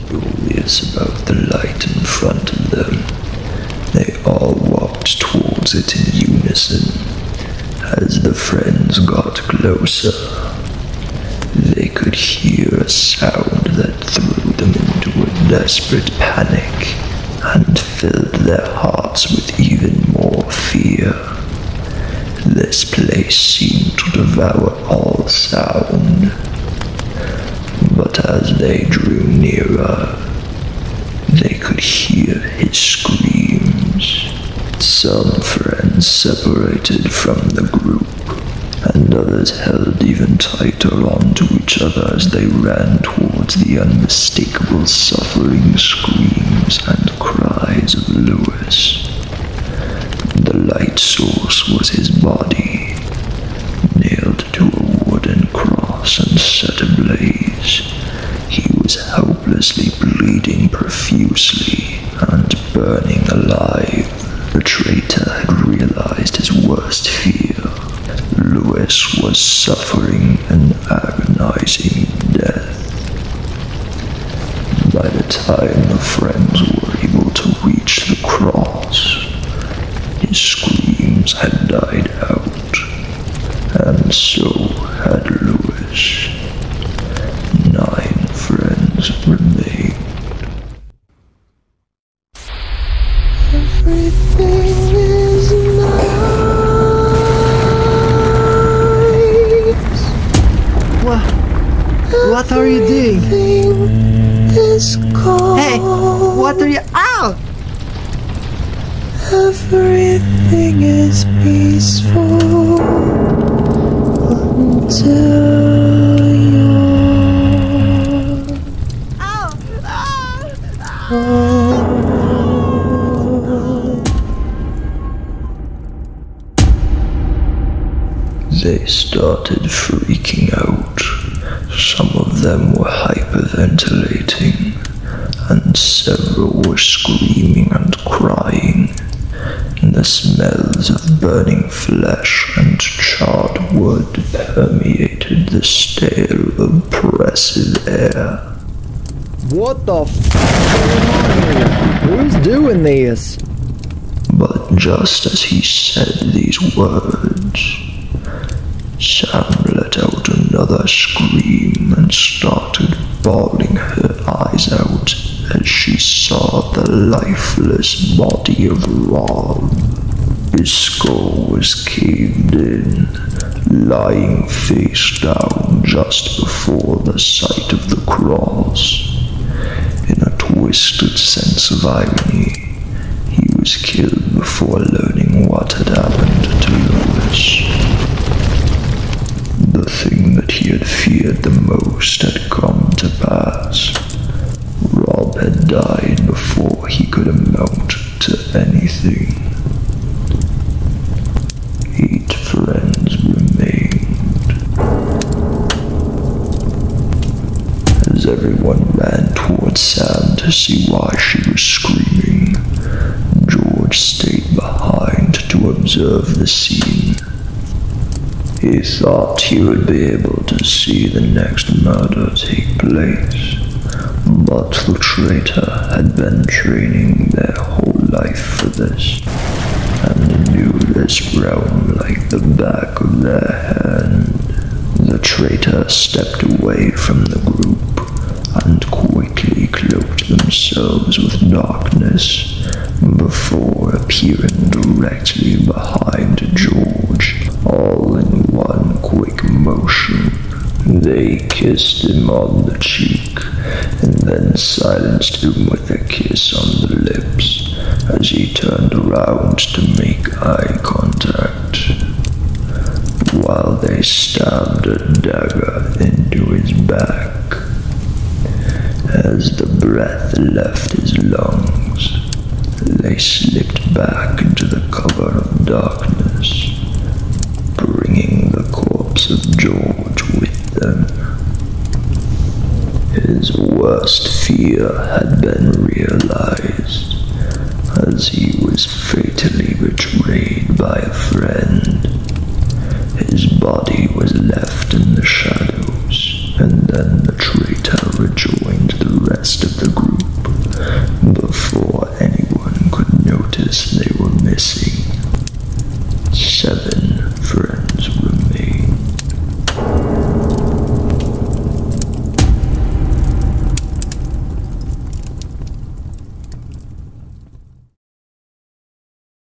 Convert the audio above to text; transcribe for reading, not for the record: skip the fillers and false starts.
Curious about the light in front of them, they all walked towards it in unison. As the friends got closer, they could hear a sound that threw them into a desperate panic and filled their hearts with even more fear. This place seemed to devour all sound, but as they drew nearer, they could hear his screams. Some friends separated from the group, and others held even tighter onto each other as they ran towards the unmistakable suffering screams and cries of Lewis. The light source was his body, nailed to a wooden cross and set ablaze. He was hopelessly bleeding profusely and burning alive. The traitor had realized his worst fear. Lewis was suffering an agonizing death. By the time the friends were able to reach the cross, his screams had died out, and so had Lewis. 9 friends remained. Everything is What are you doing? Hey, what are you... Ow! Everything is peaceful until you're... Ow! They started freaking out. Some of them were hyperventilating, and several were screaming and crying. The smells of burning flesh and charred wood permeated the stale, oppressive air. What the f*** going on here? Who's doing this? But just as he said these words, Sam let out another scream and started bawling her eyes out as she saw the lifeless body of Rob. His skull was caved in, lying face down just before the sight of the cross. In a twisted sense of irony, he was killed before learning what had happened to Lewis. The thing that he had feared the most had come to pass. Rob had died before he could amount to anything. 8 friends remained. As everyone ran towards Sam to see why she was screaming, George stayed behind to observe the scene. He thought he would be able to see the next murder take place, but the traitor had been training their whole life for this, and knew this realm like the back of their hand. The traitor stepped away from the group and quickly cloaked themselves with darkness before appearing directly behind George, all in one quick motion. They kissed him on the cheek, and then silenced him with a kiss on the lips as he turned around to make eye contact, while they stabbed a dagger into his back. As the breath left his lungs, they slipped back into the cover of darkness, bringing the corpse of George with them. His worst fear had been realized, as he was fatally betrayed by a friend. His body was left in the shadows, and then the